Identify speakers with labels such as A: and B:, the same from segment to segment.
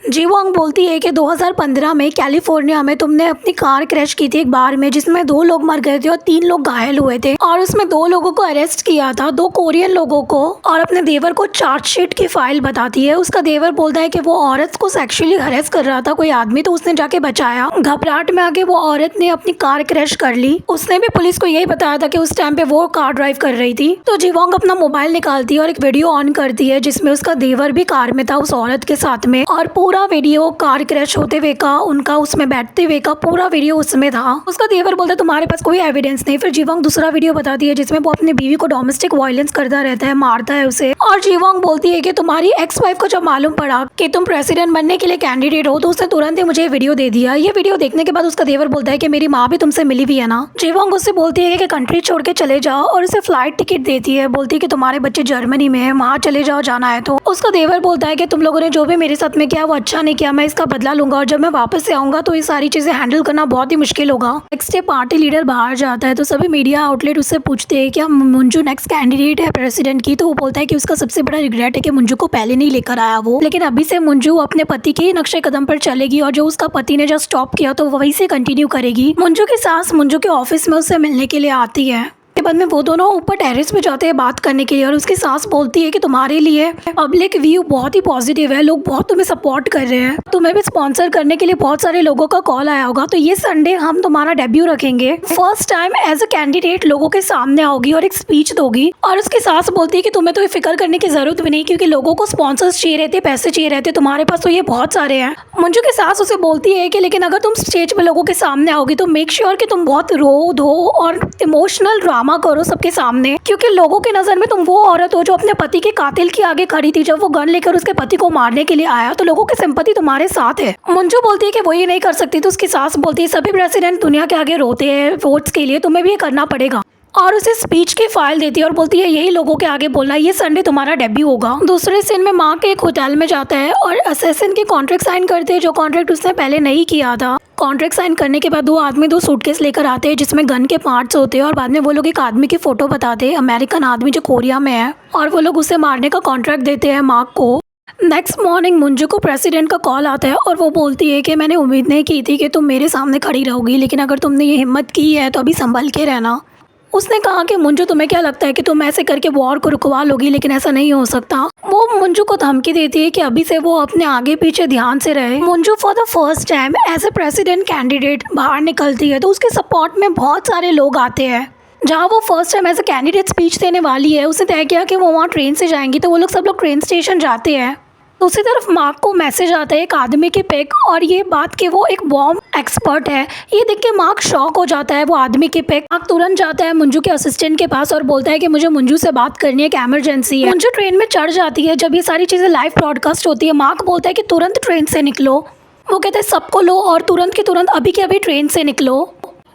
A: जीवोंग बोलती है कि 2015 में कैलिफोर्निया में तुमने अपनी कार क्रैश की थी एक बार में, जिसमें 2 लोग मर गए थे और 3 लोग घायल हुए थे, और उसमें 2 लोगों को अरेस्ट किया था, 2 कोरियन लोगों को, और अपने देवर को चार्जशीट की फाइल बताती है। उसका देवर बोलता है कि वो औरत को सेक्सुअली हरेस कर रहा था कोई आदमी, तो उसने जाके बचाया। घबराहट में आके वो औरत ने अपनी कार क्रैश कर ली। उसने भी पुलिस को यही बताया था कि उस टाइम पे वो कार ड्राइव कर रही थी। तो जीवोंग अपना मोबाइल निकालती है और एक वीडियो ऑन करती है जिसमें उसका देवर भी कार में था उस औरत के साथ में, और पूरा वीडियो कार क्रैश होते हुए का, उनका उसमें बैठते हुए का पूरा वीडियो उसमें था। उसका देवर बोलता है तुम्हारे पास कोई एविडेंस नहीं। फिर जीवोंग दूसरा वीडियो बताती है जिसमें वो अपनी बीवी को डोमेस्टिक वायलेंस करता रहता है, मारता है उसे। और जीवोंग बोलती है कि तुम्हारी एक्स वाइफ को जब मालूम पड़ा कि तुम प्रेसिडेंट बनने के लिए कैंडिडेट हो तो उसने तुरंत ही मुझे वीडियो दे दिया। ये वीडियो देखने के बाद उसका देवर बोलता है कि मेरी माँ भी तुमसे मिली हुई है ना। जीवोंग उससे बोलती है कि कंट्री छोड़ के चले जाओ, और उसे फ्लाइट टिकट देती है। बोलती है कि तुम्हारे बच्चे जर्मनी में है, वहाँ चले जाओ जाना है तो। उसका देवर बोलता है कि तुम लोगों ने जो भी मेरे साथ में किया वो अच्छा नहीं किया, मैं इसका बदला लूंगा, और जब मैं वापस से आऊंगा तो ये सारी चीजें हैंडल करना बहुत ही मुश्किल होगा। नेक्स्ट डे पार्टी लीडर बाहर जाता है तो सभी मीडिया आउटलेट उससे पूछते हैं कि मुंजू नेक्स्ट कैंडिडेट है प्रेसिडेंट की। तो वो बोलता है कि उसका सबसे बड़ा रिग्रेट है कि मुंजू को पहले नहीं लेकर आया वो, लेकिन अभी से मुंजू अपने पति के नक्शे कदम पर चलेगी, और जो उसका पति ने जो स्टॉप किया तो वही से कंटिन्यू करेगी। मुंजू की सास मुंजू के ऑफिस में उससे मिलने के लिए आती है। के बाद में वो दोनों ऊपर टेरेस पे जाते हैं बात करने के लिए, और उसकी सास बोलती है कि तुम्हारे लिए पब्लिक व्यू बहुत ही पॉजिटिव है, लोग बहुत तुम्हें सपोर्ट कर रहे हैं, तुम्हें भी स्पॉन्सर करने के लिए बहुत सारे लोगों का कॉल आया होगा, तो ये संडे हम तुम्हारा डेब्यू रखेंगे, first time as a candidate लोगों के सामने आओगी और एक स्पीच दोगी। और उसकी सास बोलती है कि तुम्हें तो ये फिक्र करने की जरूरत भी नहीं, क्योंकि लोगों को स्पॉन्सर्स चाहिए रहते, पैसे चाहिए रहते, तुम्हारे पास तो ये बहुत सारे हैं। मुंजू की सास उसे बोलती है कि लेकिन अगर तुम स्टेज पे लोगों के सामने आओगी तो मेक श्योर कि तुम बहुत रो धो और इमोशनल ड्रामा करो सबके सामने, क्योंकि लोगों की नजर में तुम वो औरत हो जो अपने पति के कातिल के आगे खड़ी थी जब वो गन लेकर उसके पति को मारने के लिए आया, तो लोगों की सिंपैथी तुम्हारे साथ है। मुंजू बोलती है कि वो ये नहीं कर सकती, तो उसकी सास बोलती है सभी प्रेसिडेंट दुनिया के आगे रोते हैं वोट्स के लिए, तुम्हें भी ये करना पड़ेगा, और उसे स्पीच की फाइल देती है और बोलती है यही लोगों के आगे बोलना, ये संडे तुम्हारा डेब्यू होगा। दूसरे सीन में मार्क एक होटल में जाता है और असैसिन की कॉन्ट्रैक्ट साइन करते हैं, जो कॉन्ट्रैक्ट उसने पहले नहीं किया था। कॉन्ट्रैक्ट साइन करने के बाद 2 आदमी 2 सूटकेस लेकर आते हैं जिसमें गन के पार्ट्स होते हैं, और बाद में वो लोग एक आदमी की फोटो बताते हैं, अमेरिकन आदमी जो कोरिया में है, और वो लोग उसे मारने का कॉन्ट्रैक्ट देते हैं मार्क को। नेक्स्ट मॉर्निंग मुंजू को प्रेसिडेंट का कॉल आता है और वो बोलती है कि मैंने उम्मीद नहीं की थी कि तुम मेरे सामने खड़ी रहोगी, लेकिन अगर तुमने ये हिम्मत की है तो अभी संभल के रहना। उसने कहा कि मुंजू तुम्हें क्या लगता है कि तुम ऐसे करके वॉर को रुकवा लोगी, लेकिन ऐसा नहीं हो सकता। वो मुंजू को धमकी देती है कि अभी से वो अपने आगे पीछे ध्यान से रहे। मुंजू for the first time as a president candidate बाहर निकलती है तो उसके सपोर्ट में बहुत सारे लोग आते हैं। जहाँ वो first time as a candidate speech देने वाली है उसने तय किया कि वो वहाँ ट्रेन से जाएंगी, तो वो लोग सब लोग ट्रेन स्टेशन जाते हैं। दूसरी तरफ मार्क को मैसेज आता है एक आदमी के पिक, और ये बात कि वो एक बॉम्ब एक्सपर्ट है, ये देख के मार्क शॉक हो जाता है। वो आदमी के पिक मार्क तुरंत जाता है मुंजू के असिस्टेंट के पास और बोलता है कि मुझे मुंजू से बात करनी है, एक एमरजेंसी है। मुंजू ट्रेन में चढ़ जाती है। जब ये सारी चीज़ें लाइव ब्रॉडकास्ट होती है मार्क बोलता है कि तुरंत ट्रेन से निकलो। वो कहते हैं सबको लो और तुरंत के तुरंत अभी के अभी ट्रेन से निकलो।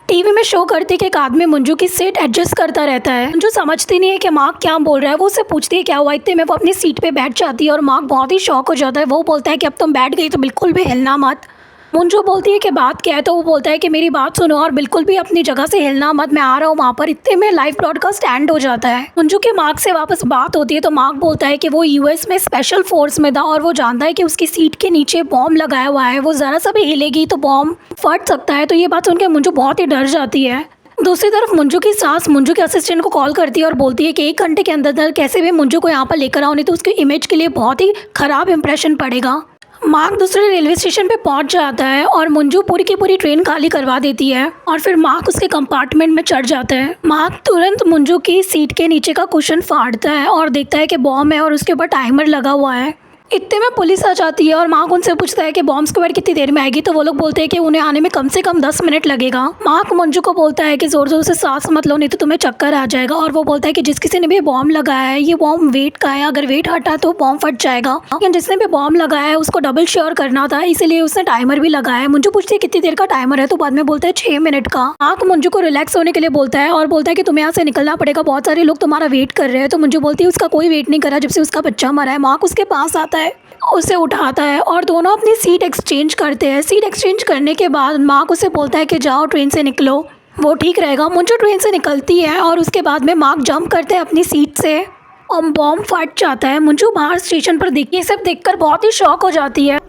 A: टीवी में शो करती है कि एक आदमी मुंजू की सीट एडजस्ट करता रहता है। मुंजू समझती नहीं है कि मार्क क्या बोल रहा है। वो उससे पूछती है क्या हुआ, इतने में वो अपनी सीट पे बैठ जाती है और मार्क बहुत ही शॉक हो जाता है। वो बोलता है कि अब तुम बैठ गई तो बिल्कुल भी हिलना मत। मुंजू बोलती है कि बात क्या है, तो वो बोलता है कि मेरी बात सुनो और बिल्कुल भी अपनी जगह से हिलना मत, मैं आ रहा हूँ वहाँ पर। इतने में लाइव ब्रॉडकास्ट एंड हो जाता है। मुंजू के मार्क से वापस बात होती है तो मार्क बोलता है कि वो यूएस में स्पेशल फोर्स में था और वो जानता है कि उसकी सीट के नीचे बॉम्ब लगाया हुआ है, वो ज़रा सा भी हिलेगी तो बॉम्ब फट सकता है। तो ये बात सुनकर मुंजू बहुत ही डर जाती है। दूसरी तरफ मुंजू की सास मुंजू के असिस्टेंट को कॉल करती है और बोलती है कि 1 घंटे के अंदर कैसे भी मुंजू को यहाँ पर लेकर आओ, नहीं तो उसके इमेज के लिए बहुत ही खराब इंप्रेशन पड़ेगा। मार्क दूसरे रेलवे स्टेशन पे पहुंच जाता है और मुंजू पूरी की पूरी ट्रेन खाली करवा देती है और फिर मार्क उसके कंपार्टमेंट में चढ़ जाता है। मार्क तुरंत मुंजू की सीट के नीचे का कुशन फाड़ता है और देखता है कि बॉम्ब है और उसके ऊपर टाइमर लगा हुआ है। इतने में पुलिस आ जाती है और मार्क उनसे पूछता है कि बॉम्ब स्क्वाड कितनी देर में आएगी, तो वो लोग बोलते हैं कि उन्हें आने में कम से कम 10 मिनट लगेगा। मार्क मुंजू को बोलता है कि जोर जोर से सांस मत लो नहीं तो तुम्हें चक्कर आ जाएगा, और वो बोलता है कि जिस किसी ने भी बॉम्ब लगाया है ये बॉम्ब वेट का है, अगर वेट हटा तो बॉम्ब फट जाएगा, लेकिन जिसने भी बॉम्ब लगाया है उसको डबल श्योर करना था, इसीलिए उसने टाइमर भी लगाया है। मुंजू पूछती है कितनी देर का टाइमर है, तो बाद में बोलता है 6 मिनट का। मार्क मुंजू को रिलैक्स होने के लिए बोलता है और बोलता है कि तुम्हें यहाँ से निकलना पड़ेगा, बहुत सारे लोग तुम्हारा वेट कर रहे हैं। तो मुंजू बोलती है उसका कोई वेट नहीं करा जब से उसका बच्चा मरा है। मार्क उसके पास आता है, उसे उठाता है और दोनों अपनी सीट एक्सचेंज करते हैं। सीट एक्सचेंज करने के बाद मार्क उसे बोलता है कि जाओ ट्रेन से निकलो, वो ठीक रहेगा। मुंजू ट्रेन से निकलती है और उसके बाद में मार्क जंप करते हैं अपनी सीट से और बॉम्ब फट जाता है। मुंजू बाहर स्टेशन पर ये सब देखकर बहुत ही शॉक हो जाती है।